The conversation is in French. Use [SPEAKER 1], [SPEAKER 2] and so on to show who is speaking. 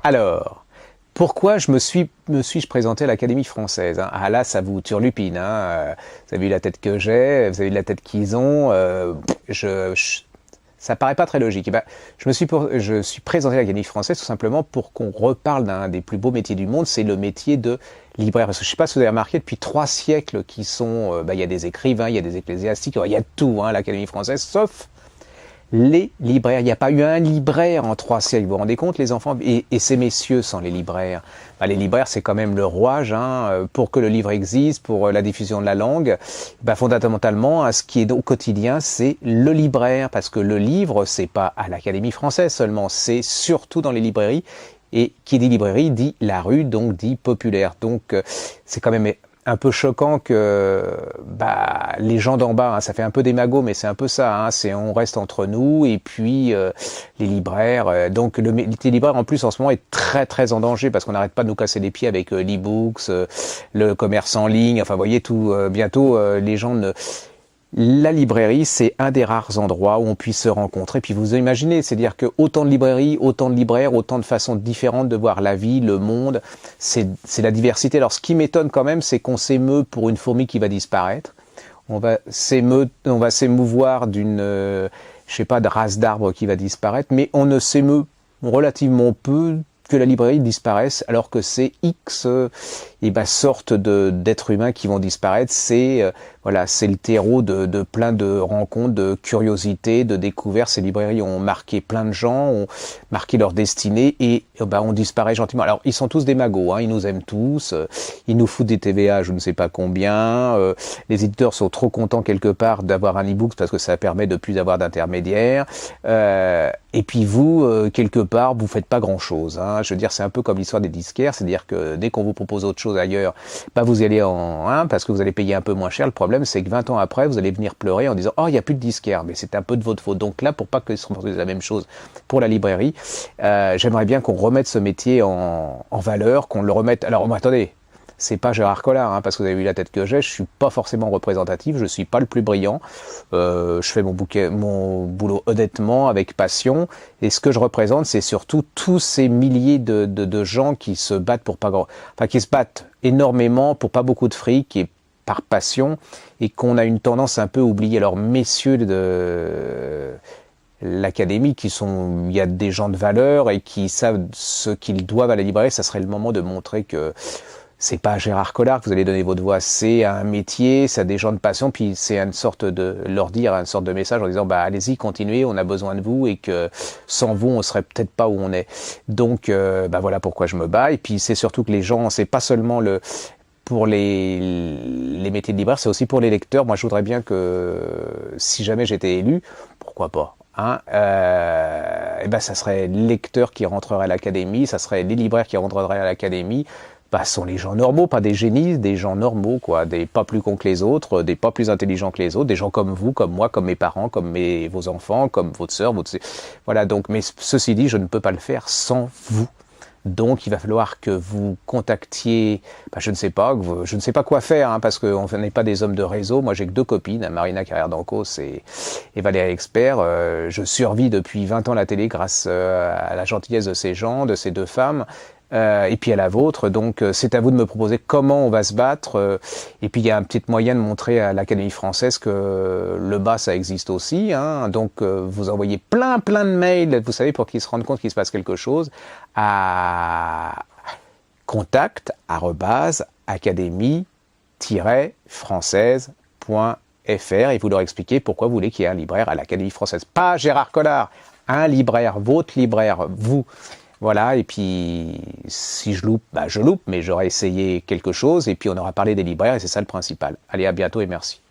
[SPEAKER 1] Alors, pourquoi me suis-je présenté à l'Académie française, hein? Ah là, ça vous turlupine, hein? Vous avez vu la tête que j'ai, vous avez vu la tête qu'ils ont. Ça paraît pas très logique. Eh ben, je suis présenté à l'Académie française tout simplement pour qu'on reparle d'un des plus beaux métiers du monde, c'est le métier de libraire. Parce que je sais pas si vous avez remarqué, depuis 3 siècles qui sont, il y a des écrivains, il y a des ecclésiastiques, il y a tout, hein, à l'Académie française, sauf les libraires. Il n'y a pas eu un libraire en 3 siècles. Vous vous rendez compte, les enfants? Et ces messieurs sans les libraires. Bah, les libraires, c'est quand même le rouage, hein, pour que le livre existe, pour la diffusion de la langue. Bah, fondamentalement, hein, ce qui est au quotidien, c'est le libraire. Parce que le livre, c'est pas à l'Académie française seulement, c'est surtout dans les librairies. Et qui dit librairie dit la rue, donc dit populaire. Donc c'est quand même un peu choquant que les gens d'en bas, hein, ça fait un peu démago, mais c'est un peu ça, hein, c'est on reste entre nous et puis les libraires. Donc le métier libraire en plus en ce moment est très très en danger parce qu'on n'arrête pas de nous casser les pieds avec l'e-books, le commerce en ligne. Enfin, vous voyez tout. Bientôt, les gens ne la librairie, c'est un des rares endroits où on puisse se rencontrer. Puis vous imaginez, c'est-à-dire que autant de librairies, autant de libraires, autant de façons différentes de voir la vie, le monde, c'est la diversité. Alors ce qui m'étonne quand même, c'est qu'on s'émeut pour une fourmi qui va disparaître. On va s'émouvoir d'une, je sais pas, de race d'arbre qui va disparaître, mais on ne s'émeut relativement peu que la librairie disparaisse, alors que c'est X sortes d'êtres humains qui vont disparaître. C'est voilà, c'est le terreau de plein de rencontres, de curiosités, de découvertes. Ces librairies ont marqué plein de gens, ont marqué leur destinée et on disparaît gentiment. Alors ils sont tous des magots, hein, ils nous aiment tous, ils nous foutent des TVA, je ne sais pas combien. Les éditeurs sont trop contents quelque part d'avoir un e-book parce que ça permet de plus avoir d'intermédiaires. Et puis vous, quelque part, vous faites pas grand-chose, hein. Je veux dire, c'est un peu comme l'histoire des disquaires, c'est-à-dire que dès qu'on vous propose autre chose ailleurs, vous y allez parce que vous allez payer un peu moins cher. Le problème, c'est que 20 ans après, vous allez venir pleurer en disant « Oh, il n'y a plus de disquaires », mais c'est un peu de votre faute. Donc là, pour pas que se reproduise la même chose pour la librairie, j'aimerais bien qu'on remette ce métier en valeur, qu'on le remette... Alors, attendez, c'est pas Gérard Collard, hein, parce que vous avez vu la tête que j'ai, je suis pas forcément représentatif, je suis pas le plus brillant, je fais mon boulot honnêtement, avec passion, et ce que je représente, c'est surtout tous ces milliers de gens qui se battent pour pas grand, enfin qui se battent énormément pour pas beaucoup de fric et par passion, et qu'on a une tendance un peu à oublier. Alors messieurs de l'académie, il y a des gens de valeur et qui savent ce qu'ils doivent à la librairie, ça serait le moment de montrer que c'est pas à Gérard Collard que vous allez donner votre voix, c'est un métier, c'est à des gens de passion, puis c'est une sorte de leur dire une sorte de message en disant allez-y, continuez, on a besoin de vous et que sans vous on serait peut-être pas où on est. Donc voilà pourquoi je me bats. Et puis c'est surtout que les gens, c'est pas seulement pour les métiers de libraire, c'est aussi pour les lecteurs. Moi je voudrais bien que si jamais j'étais élu, pourquoi pas, hein, ça serait les lecteurs qui rentreraient à l'académie, ça serait les libraires qui rentreraient à l'académie. Ce sont les gens normaux, pas des génies, des gens normaux, quoi, des pas plus cons que les autres, des pas plus intelligents que les autres, des gens comme vous, comme moi, comme mes parents, comme vos enfants, comme votre sœur, voilà. Donc, mais ceci dit, je ne peux pas le faire sans vous. Donc, il va falloir que vous contactiez, je ne sais pas quoi faire, hein, parce qu'on n'est pas des hommes de réseau. Moi, j'ai que 2 copines, Marina Carrère d'Ancos et Valérie Expert. Je survis depuis 20 ans à la télé grâce à la gentillesse de ces gens, de ces 2 femmes. Et puis à la vôtre, donc c'est à vous de me proposer comment on va se battre. Et puis il y a un petit moyen de montrer à l'Académie française que le bas ça existe aussi, hein. Donc vous envoyez plein de mails, vous savez, pour qu'ils se rendent compte qu'il se passe quelque chose, à contact@académie-française.fr et vous leur expliquez pourquoi vous voulez qu'il y ait un libraire à l'Académie française. Pas Gérard Collard, un libraire, votre libraire, vous. Voilà, et puis si je loupe, je loupe, mais j'aurai essayé quelque chose, et puis on aura parlé des libraires, et c'est ça le principal. Allez, à bientôt et merci.